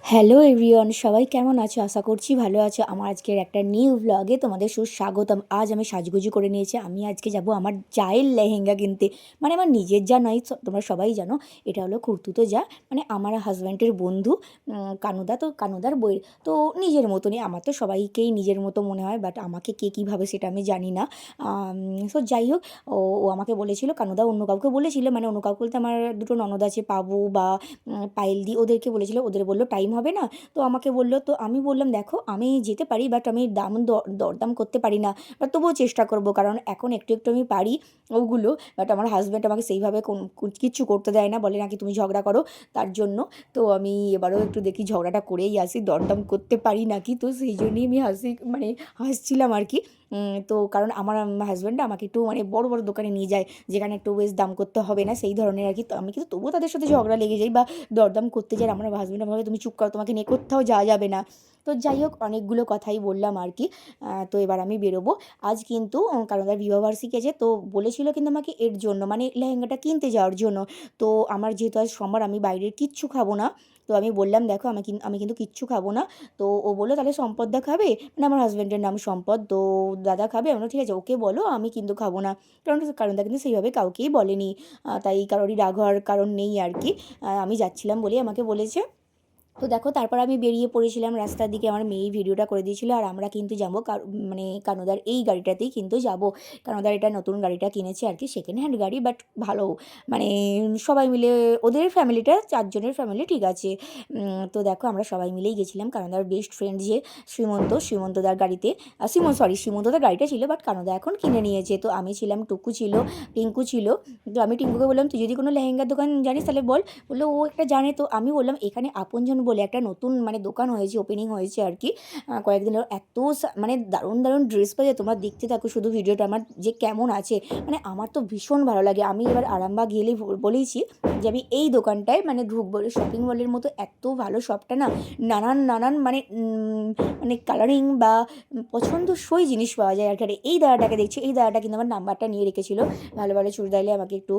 Hello everyone, সবাই কেমন আছো? আশা করছি ভালো আছো। আমার আজকের একটা নিউ ভ্লগে তোমাদের সুস্বাগতম। আজ আমি সাজগুজি করে নিয়েছি। আমি আজকে যাব আমার জায়ের লেহেঙ্গা কিনতে। মানে আমার নিজের যা নয়, তোমরা সবাই জানো এটা হলো খুড়তুতো যা, মানে আমার হাজব্যান্ডের বন্ধু কানুদা। তো কানুদার বইয়ের তো নিজের মতনই। আমার তো সবাইকেই নিজের মতো মনে হয়, বাট আমাকে কে কীভাবে সেটা আমি জানি না। সো যাই হোক, ও ও আমাকে বলেছিল, কানুদা অন্য কাউকে বলেছিল, মানে অন্য কাউকে বলতে আমার দুটো ননদ আছে, পাবু বা পায়েল দি, ওদেরকে বলেছিল। ওদের বললো টাইম হবে না, তো আমাকে বললো। তো আমি বললাম দেখো আমি যেতে পারি, বাট আমি দরদাম করতে পারি না, বাট তবুও চেষ্টা করব, কারণ এখন একটু একটু আমি পারি ওগুলো। বাট আমার হাজব্যান্ড আমাকে সেইভাবে কিচ্ছু করতে দেয় না, বলে নাকি তুমি ঝগড়া করো তার জন্য। তো আমি এবারেও একটু দেখি ঝগড়াটা করেই আসি, দরদাম করতে পারি নাকি। তো সেই জন্যই আমি মানে হাসছিলাম আর কি। তো কারণ আমার হাজব্যান্ড আমাকে একটু মানে বড় বড় দোকানে নিয়ে যায়, যেখানে একটু বেশ দাম করতে হবে না, সেই ধরনের আর কি। তো আমি কিন্তু তবুও তাদের সাথে ঝগড়া লেগে যাই বা দরদাম করতে যাই। আমার হাজব্যান্ড আমাকে তুমি চুপ করো, তোমাকে নিয়ে কোথাও যাওয়া যাবে না। তো যাই হোক, অনেকগুলো কথাই বললাম আর কি। তো এবার আমি বেরোবো আজ কিন্তু, কারণ তার বিবাহবার্ষিকী আছে। তো বলেছিল কিন্তু আমাকে এর জন্য, মানে লেহেঙ্গাটা কিনতে যাওয়ার জন্য। তো আমার যেহেতু আজ সোমবার, আমি বাইরের কিচ্ছু খাবো না। তো আমি বললাম দেখো আমি কিন্তু কিচ্ছু খাবো না। তো ও বললো তাহলে সম্পদদা খাবে, মানে আমার হাজব্যান্ডের নাম সম্পদ। তো দাদা খাবে, আমরা ঠিক আছে ওকে বলো, আমি কিন্তু খাবো না। কারণটা কিন্তু সেইভাবে কাউকেই বলেনি। তাই কারোরই রাগ হওয়ার কারণ নেই আর কি। আমি যাচ্ছিলাম বলেই আমাকে বলেছে। তো দেখো তারপর আমি বেরিয়ে পড়েছিলাম রাস্তার দিকে, আমার মেয়েই ভিডিওটা করে দিয়েছিল। আর আমরা কিন্তু যাবো মানে কানুদার এই গাড়িটাতেই কিন্তু যাব। কানুদার এটা নতুন গাড়িটা কিনেছে আর কি, সেকেন্ড হ্যান্ড গাড়ি, বাট ভালো। মানে সবাই মিলে, ওদের ফ্যামিলিটা চারজনের ফ্যামিলি, ঠিক আছে। তো দেখো আমরা সবাই মিলেই গেছিলাম। কানুদার বেস্ট ফ্রেন্ড যে শ্রীমন্তদার গাড়িতে, শ্রীমন্তদার গাড়িটা ছিল, বাট কানুদা এখন কিনে নিয়েছে। তো আমি ছিলাম, টুকু ছিল, টিঙ্কু ছিল। তো আমি টিঙ্কুকে বললাম তুই যদি কোনো লেহেঙ্গার দোকান জানিস তাহলে বল। বললো ও একটা জানে। তো আমি বললাম এখানে আপনজন বলে একটা নতুন মানে দোকান হয়েছে, ওপেনিং হয়েছে আর কি। কয়েকদিন হলো। এত মানে দারুণ দারুণ ড্রেস পাওয়া যায়, তোমরা দেখতে থাকো শুধু ভিডিওটা আমার যে কেমন আছে। মানে আমার তো ভীষণ ভালো লাগে। আমি এবার আরামবাগ গেলে বলেইছি যে আমি এই দোকানটায় মানে ঢুকবো। শপিং মলের মতো এত ভালো শপটা না, নানান নানান মানে মানে কালারিং বা পছন্দসই জিনিস পাওয়া যায় আর কি। আর এই দাদাটাকে দেখছি, এই দাদাটা কিন্তু আমার নাম্বারটা নিয়ে রেখেছিল। ভালো ভালো চুড়িদার এলে আমাকে একটু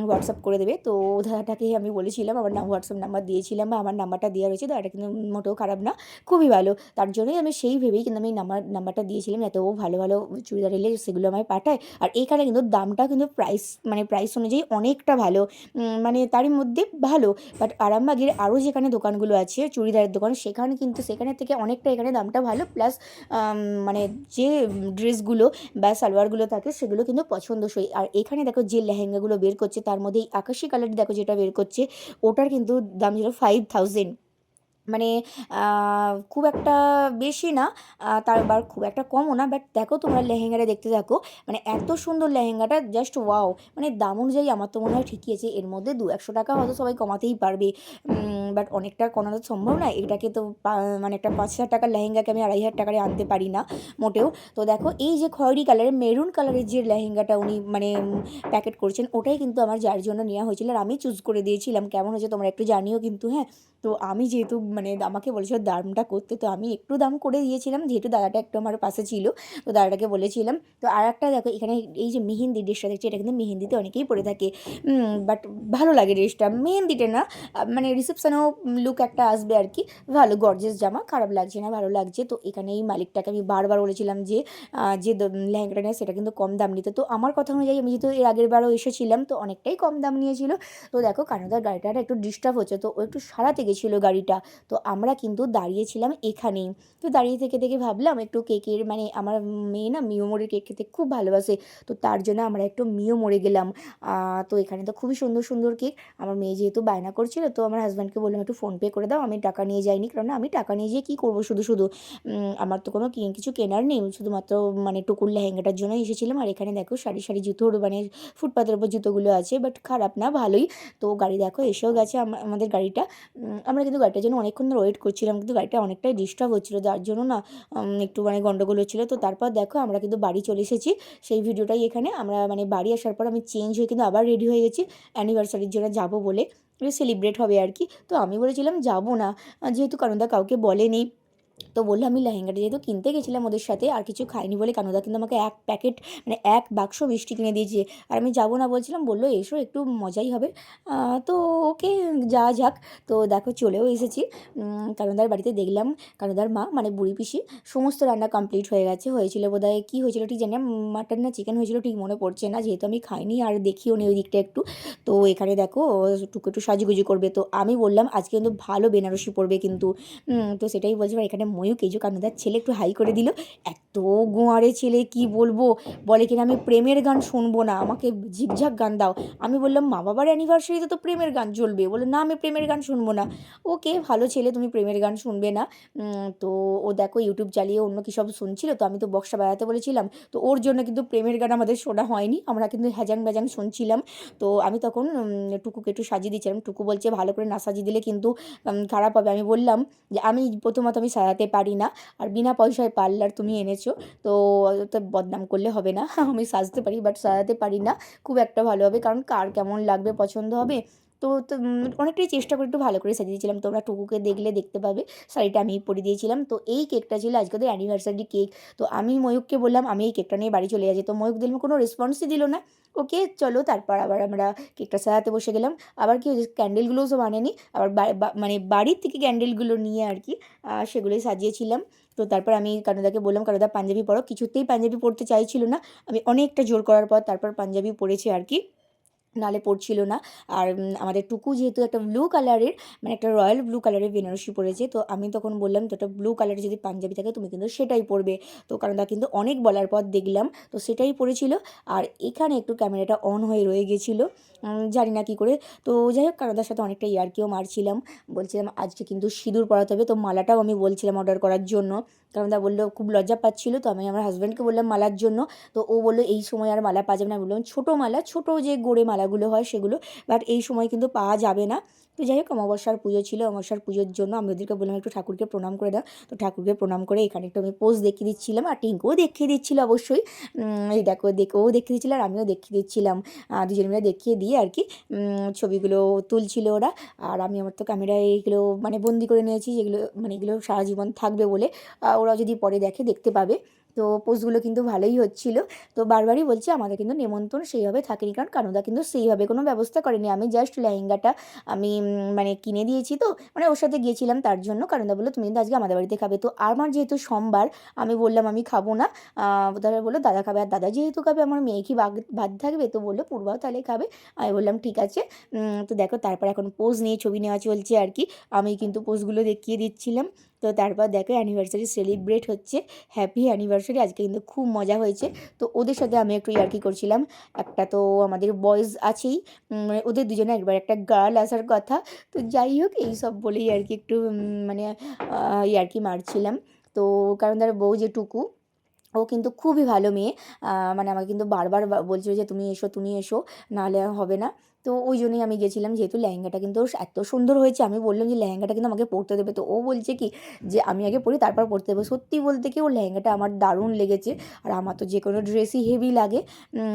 হোয়াটসঅ্যাপ করে দেবে। তো দাদাটাকে আমি বলেছিলাম, আমার হোয়াটসঅ্যাপ নাম্বার দিয়েছিলাম, বা আমার নাম্বারটা দেওয়া রয়েছে। দাদাটা কিন্তু মোটেও খারাপ না, খুবই ভালো। তার জন্যই আমি সেই ভেবেই কিন্তু আমি নাম্বারটা দিয়েছিলাম, এত ভালো ভালো চুড়িদার এলে সেগুলো আমায় পাঠায়। আর এইখানে কিন্তু দামটা কিন্তু প্রাইস অনুযায়ী অনেকটা ভালো, মানে তারই মধ্যে ভালো। বাট আরামবাগের আরও যেখানে দোকানগুলো আছে চুড়িদারের দোকান, সেখানের থেকে অনেকটা এখানে দামটা ভালো। প্লাস মানে যে ড্রেসগুলো বা সালোয়ারগুলো থাকে সেগুলো কিন্তু পছন্দসই। আর এখানে দেখো যে লেহেঙ্গাগুলো বের করছে, তার মধ্যে এই আকাশি কালার দেখো যেটা বের করছে, ওটার কিন্তু দাম ছিল 5000। মানে খুব একটা বেশি না, তার আবার খুব একটা কমও না। বাট দেখো তোমরা লেহেঙ্গাটা দেখতে থাকো, মানে এত সুন্দর লেহেঙ্গাটা, জাস্ট ওয়াও। মানে দাম অনুযায়ী আমার তো মনে হয় ঠিকই আছে, এর মধ্যে 200-100 টাকা হয়তো সবাই কমাতেই পারবে। বাট অনেকটা কমানো তো সম্ভব না। এটাকে তো মানে একটা 5,000 টাকার লেহেঙ্গাকে আমি 2,500 টাকায় আনতে পারি না মোটেও। তো দেখো এই যে খয়েরি কালারের, মেরুন কালারের যে লেহেঙ্গাটা উনি মানে প্যাকেট করছেন, ওটাই কিন্তু আমার যার জন্য নেওয়া হয়েছিল। আর আমি চুজ করে দিয়েছিলাম, কেমন হয়েছে তোমরা একটু জানিও কিন্তু, হ্যাঁ। তো আমি যেহেতু মানে আমাকে বলেছিল দামটা করতে, তো আমি একটু দাম করে দিয়েছিলাম, যেহেতু দাদাটা একটু আমার পাশে ছিল। তো দাদাটাকে বলেছিলাম। তো আর একটা দেখো এখানে এই যে মেহেন্দি ড্রেসটা দেখছি, এটা কিন্তু মেহেন্দিতে অনেকেই পরে থাকে। বাট ভালো লাগে ড্রেসটা, মেহেন্দিতে না, মানে রিসেপশনেও লুক একটা আসবে আর কি। ভালো গর্জেস জামা, খারাপ লাগছে না, ভালো লাগছে। তো এখানে এই মালিকটাকে আমি বারবার বলেছিলাম যে যে লেহেঙ্গাটা নেয় সেটা কিন্তু কম দাম নিতে। তো আমার কথা অনুযায়ী আমি যেহেতু এর আগের বারও এসেছিলাম, তো অনেকটাই কম দাম নিয়েছিল। তো দেখো কানাদার গাড়িটা একটু ডিস্টার্ব হচ্ছে, তো ও একটু সারাতে গেছিলো গাড়িটা। তো আমরা কিন্তু দাঁড়িয়েছিলাম এখানেই। তো দাঁড়িয়ে থেকে থেকে ভাবলাম একটু কেকের, মানে আমার মেয়ে না মিও মোড়ের কেক খেতে খুব ভালোবাসে। তো তার জন্য আমরা একটু মিও মোড়ে গেলাম। তো এখানে তো খুবই সুন্দর সুন্দর কেক। আমার মেয়ে যেহেতু বায়না করছিল, তো আমার হাজব্যান্ডকে বললাম একটু ফোনপে করে দাও, আমি টাকা নিয়ে যাইনি, কারণ আমি টাকা নিয়ে যেয়ে কী করবো শুধু শুধু। আমার তো কোনো কিছু কেনার নেই, শুধুমাত্র মানে টুকুর লেহেঙ্গাটার জন্যই এসেছিলাম। আর এখানে দেখো সারি সারি জুতোর মানে ফুটপাতের উপর জুতোগুলো আছে, বাট খারাপ না, ভালোই। তো গাড়ি দেখো এসেও গেছে, আমাদের গাড়িটা। আমরা কিন্তু গাড়িটার জন্য অনেকক্ষণ ধরে ওয়েট করছিলাম, কিন্তু গাড়িটা অনেকটাই ডিস্টার্ব হচ্ছিলো, যার জন্য না একটু মানে গন্ডগোল হচ্ছিলো। তো তারপর দেখো আমরা কিন্তু বাড়ি চলে এসেছি, সেই ভিডিওটাই এখানে। আমরা মানে বাড়ি আসার পর আমি চেঞ্জ হয়ে কিন্তু আবার রেডি হয়ে গেছি অ্যানিভার্সারির জন্য যাবো বলে, সেলিব্রেট হবে আর কি। তো আমি বলেছিলাম যাবো না, যেহেতু কারণ কাউকে বলেনি। তো বললো আমি লেহেঙ্গাটা যেহেতু কিনতে গেছিলাম ওদের সাথে আর কিছু খাইনি বলে কানুদা কিন্তু আমাকে এক প্যাকেট মানে এক বাক্স মিষ্টি কিনে দিয়েছে। আর আমি যাবো না বলছিলাম, বললো এসো একটু মজাই হবে। তো ওকে যাওয়া যাক। তো দেখো চলেও এসেছি কানুদার বাড়িতে। দেখলাম কানুদার মা মানে বুড়ি পিসি সমস্ত রান্না কমপ্লিট হয়ে গেছে। হয়েছিল বোধহয় কী হয়েছিল ঠিক জানি না, মাটন না চিকেন হয়েছিল ঠিক মনে পড়ছে না, যেহেতু আমি খাইনি আর দেখিও নি ওই দিকটা একটু। তো এখানে দেখো টুকু একটু সাজুগুজু করবে, তো আমি বললাম আজকে কিন্তু ভালো বেনারসি পরবে কিন্তু। তো সেটাই বলছিলাম। এখানে ময়ূক এই যে কানুদার ছেলে একটু হাই করে দিল। এত গোয়ারে ছেলে কি বলবো, বলে কিনা আমি প্রেমের গান শুনবো না, আমাকে ঝিকঝাক গান দাও। আমি বললাম মা বাবার অ্যানিভার্সারিতে তো প্রেমের গান চলবে, বলে না আমি প্রেমের গান শুনবো না। ওকে ভালো ছেলে, তুমি প্রেমের গান শুনবে না। তো ও দেখো ইউটিউব চালিয়ে অন্য কী সব শুনছিল, তো আমি তো বক্সটা বাজাতে বলেছিলাম, তো ওর জন্য কিন্তু প্রেমের গান আমাদের শোনা হয়নি, আমরা কিন্তু হ্যাজাং ব্যাজাং শুনছিলাম। তো আমি তখন টুকুকে একটু সাজিয়ে দিচ্ছিলাম। টুকু বলছে ভালো করে না সাজিয়ে দিলে কিন্তু খারাপ হবে। আমি বললাম যে আমি প্রথমত আমি সাজাতে পারি না, আর বিনা পয়সায় পার্লার তুমি এনেছো, তো তো বদনাম করলে হবে না। আমি সাজতে পারি বাট সাজাতে পারি না খুব একটা ভালোভাবে, কারণ কার কেমন লাগবে পছন্দ হবে। তো অনেকটাই চেষ্টা করে একটু ভালো করে সাজিয়ে দিয়েছিলাম। তোমরা টুকুকে দেখলে দেখতে পাবে, শাড়িটা আমি পরিয়ে দিয়েছিলাম। তো এই কেকটা ছিল আজকে তো অ্যানিভার্সারি কেক। তো আমি ময়ূককে বললাম আমি এই কেকটা নিয়ে বাড়ি চলে যাচ্ছি, তো ময়ূক দিল কোনো রেসপন্সই দিল না। ওকে চলো তারপর আবার আমরা কেকটা সাজাতে বসে গেলাম। আবার কি হয়েছে ক্যান্ডেলগুলোও সব আনেনি, আবার মানে বাড়ির থেকে ক্যান্ডেলগুলো নিয়ে আর কি সেগুলোই সাজিয়েছিলাম। তো তারপর আমি কানুদাকে বললাম কানুদা পাঞ্জাবি পরো, কিছুতেই পাঞ্জাবি পরতে চাইছিল না। আমি অনেকটা জোর করার পর তারপর পাঞ্জাবি পরেছি আর কি, নালে পড়ছিল না। আর আমাদের টুকু যেহেতু একটা ব্লু কালারের মানে একটা রয়্যাল ব্লু কালারের বেনারসি পরেছে, তো আমি তখন বললাম তো একটা ব্লু কালারের যদি পাঞ্জাবি থাকে তুমি কিন্তু সেটাই পরবে। তো কারণ তা কিন্তু অনেক বলার পর দেখলাম তো সেটাই পরেছিল। আর এখানে একটু ক্যামেরাটা অন হয়ে রয়ে গেছিলো, জানি না কী করে। তো যাই হোক কারোদার সাথে অনেকটা ইয়ার্কিও মারছিলাম, বলছিলাম আজকে কিন্তু সিঁদুর পরাতে হবে, তো মালাটাও আমি বলছিলাম অর্ডার করার জন্য। কারণ দা বললো খুব লজ্জা পাচ্ছিলো, তো আমি আমার হাজব্যান্ডকে বললাম মালার জন্য। তো ও বললো এই সময় আর মালা পাওয়া যাবে না। বললাম ছোটো মালা, ছোটো যে গোড়ে মালাগুলো হয় সেগুলো, বাট এই সময় কিন্তু পাওয়া যাবে না। তো যাই হোক অমাবস্যার পুজো ছিল, অমাবস্যার পুজোর জন্য আমি ওদেরকে বললাম একটু ঠাকুরকে প্রণাম করে দাও। তো ঠাকুরকে প্রণাম করে এখানে একটু আমি পোজ দেখিয়ে দিচ্ছিলাম, আর টিঙ্কুও দেখিয়ে দিচ্ছিলো অবশ্যই। এই দেখো ও দেখিয়ে দিচ্ছিলো আর আমিও দেখিয়ে দিচ্ছিলাম, দুজন মিলে দেখিয়ে দিয়ে আর কি ছবিগুলো তুলছিল ওরা। আর আমি আমার তো ক্যামেরায় এইগুলো মানে বন্দি করে নিয়েছি, যেগুলো মানে এগুলো সারা জীবন থাকবে বলে, ওরা যদি পরে দেখতে পাবে। তো পোস্টগুলো কিন্তু ভালোই হচ্ছিলো। তো বারবারই বলছি আমাদের কিন্তু নেমন্তন্ন সেইভাবে থাকেনি, কারণ কানুদা কিন্তু সেইভাবে কোনো ব্যবস্থা করেনি। আমি জাস্ট লেহেঙ্গাটা আমি মানে কিনে দিয়েছি, তো মানে ওর সাথে গিয়েছিলাম তার জন্য। কানুদা বললো তুমি কিন্তু আজকে আমাদের বাড়িতে খাবে। তো আমার যেহেতু সোমবার আমি বললাম আমি খাবো না। তারা বললো দাদা খাবে, আর দাদা যেহেতু খাবে আমার মেয়ে কি বাদ থাকবে, তো বললো পূর্বাও তাহলে খাবে। আমি বললাম ঠিক আছে। তো দেখো তারপর এখন পোজ নিয়ে ছবি নেওয়া চলছে আর কি, আমি কিন্তু পোজগুলো দেখিয়ে দিচ্ছিলাম। তো তারপর দেখো অ্যানিভার্সারি সেলিব্রেট হচ্ছে, হ্যাপি অ্যানিভার্সারি, আজকে কিন্তু খুব মজা হয়েছে। তো ওদের সাথে আমি একটু ইয়ার্কি করছিলাম। একটা তো আমাদের বয়েজ আছেই, মানে ওদের দুজনে একবার একটা গার্ল আসার কথা। তো যাই হোক এইসব বলেই আর কি একটু মানে ইয়ার্কি মারছিলাম। তো কারণ তার বউ যেটুকু ও কিন্তু খুবই ভালো মেয়ে, মানে আমাকে কিন্তু বারবার বলছিল যে তুমি এসো নাহলে হবে না। তো ওই জন্যই আমি গেছিলাম, যেহেতু লেহেঙ্গাটা কিন্তু এত সুন্দর হয়েছে। আমি বললাম যে লেহেঙ্গাটা কিন্তু আমাকে পরতে দেবে, তো ও বলছে কি যে আমি আগে পরি তারপর পরতে দেবো। সত্যি বলতে কি ওর লেহেঙ্গাটা আমার দারুণ লেগেছে। আর আমার তো যে কোনো ড্রেসই হেভি লাগে,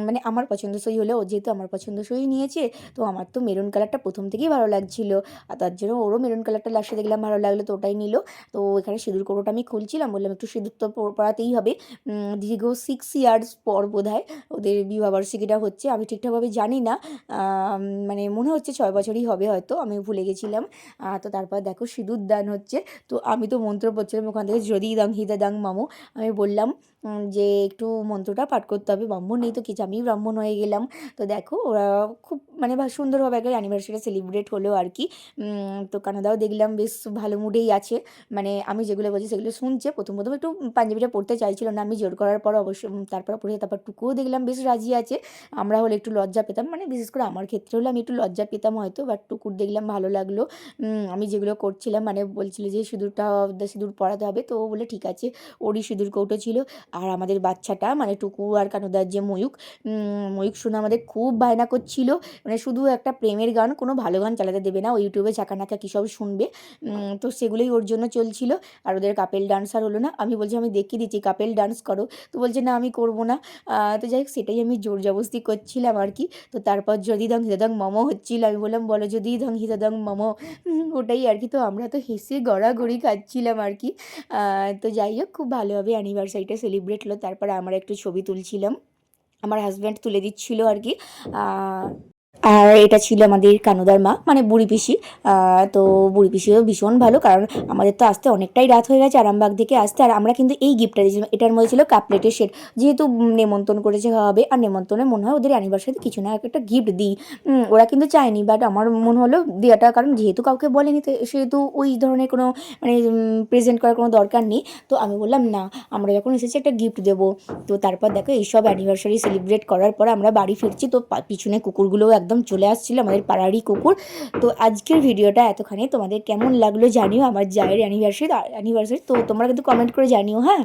মানে আমার পছন্দসই হলে ও যেহেতু আমার পছন্দসই নিয়েছে, তো আমার তো মেরুন কালারটা প্রথম থেকেই ভালো লাগছিলো, আর তার জন্য ওরও মেরুন কালারটা লাস্টে দেখলাম ভালো লাগলো, তো ওটাই নিল। তো এখানে সিঁদুর কৌটোটা আমি খুলছিলাম, বললাম একটু সিঁদুর তো পরাতেই হবে। দীর্ঘ 6 ইয়ার্স পর বোধহয় ওদের বিবাহবার্ষিকীটা হচ্ছে, আমি ঠিকঠাকভাবে জানি না, মানে মনে হচ্ছে 6 বছরই হবে হয়তো, আমি ভুলে গেছিলাম। তো তারপর দেখো সিঁদুর দান হচ্ছে। তো আমি তো মন্ত্র পড়ছিলাম ওখান থেকে যদি দাং হিদা দাং মামু, আমি বললাম যে একটু মন্ত্রটা পাঠ করতে হবে, ব্রাহ্মণ নেই তো কিছু, আমি ব্রাহ্মণ হয়ে গেলাম। তো দেখো ওরা খুব মানে সুন্দরভাবে একটা অ্যানিভার্সারি সেলিব্রেট হলো আর কি। তো কানাদাও দেখলাম বেশ ভালো মুডেই আছে, মানে আমি যেগুলো বলছি সেগুলো শুনছে। প্রথম একটু পাঞ্জাবিটা পড়তে চাইছিল না, আমি জোর করার পর অবশ্য তারপর পড়ে, তারপর টুকুও দেখলাম বেশ রাজি আছে। আমরা হলে একটু লজ্জা পেতাম, মানে বিশেষ করে আমার ক্ষেত্রে হলে আমি একটু লজ্জা পেতাম হয়তো, বাট টুকুর দেখলাম ভালো লাগলো। আমি যেগুলো করছিলাম মানে বলছিল যে সিঁদুর পরাতে হবে, তো ও বলে ঠিক আছে। ওরই সিঁদুর কৌটো ছিল। আর আমাদের বাচ্চাটা মানে টুকু আর কানুদার যে ময়ূক শুনে আমাদের খুব বায়না করছিল, মানে শুধু একটা প্রেমের গান, কোনো ভালো গান চালাতে দেবে না, ও ইউটিউবে ঝাঁকানাকা কী সব শুনবে। তো সেগুলোই ওর জন্য চলছিল। আর ওদের কাপেল ডান্সার হলো না, আমি বলছি আমি দেখিয়ে দিচ্ছি কাপেল ডান্স করো, তো বলছে না আমি করবো না। তো যাই হোক সেটাই আমি জোর জবরদস্তি করছিলাম আর কি। তো তারপর যদি হিদাদং মোমো হচ্ছিল। আমি বললাম বলো যদি ধং হিদাদং মোমো, ওটাই আর কি। তো আমরা তো হেসে গড়াগড়ি খাচ্ছিলাম আর কি। তো যাই হোক, খুব ভালোভাবে অ্যানিভার্সারিটা সেলিব্রেট হলো। তারপরে আমরা একটু ছবি তুলছিলাম, আমার হাজব্যান্ড তুলে দিচ্ছিল আর কি। আর এটা ছিল আমাদের কানুদার মা, মানে বুড়ি পিসি। তো বুড়ি পিসিও ভীষণ ভালো, কারণ আমাদের তো আসতে অনেকটাই রাত হয়ে গেছে আরামবাগ থেকে আসতে। আর আমরা কিন্তু এই গিফটটা দিয়েছিলাম, এটার মধ্যে ছিল কাপলেটের সেট, যেহেতু নেমন্তন্ন করেছে হবে, আর নেমন্তন্নে মনে হয় ওদের অ্যানিভার্সারিতে কিছু না একটা গিফট দিই। ওরা কিন্তু চায়নি, বাট আমার মনে হলো দেওয়াটা, কারণ যেহেতু কাউকে বলেনি তো সেহেতু ওই ধরনের কোনো মানে প্রেজেন্ট করার কোনো দরকার নেই। তো আমি বললাম না, আমরা যখন এসেছি একটা গিফট দেবো। তো তারপর দেখো এইসব অ্যানিভার্সারি সেলিব্রেট করার পর আমরা বাড়ি ফিরছি, তো পিছনে কুকুরগুলোও একদম চলে আসছিল, আমাদের পাড়ারই কুকুর। তো আজকের ভিডিওটা এতখানি, তোমাদের কেমন লাগলো জানিও, আমার জায়ের অ্যানিভার্সারি। তো তোমরা কিন্তু কমেন্ট করে জানিও, হ্যাঁ।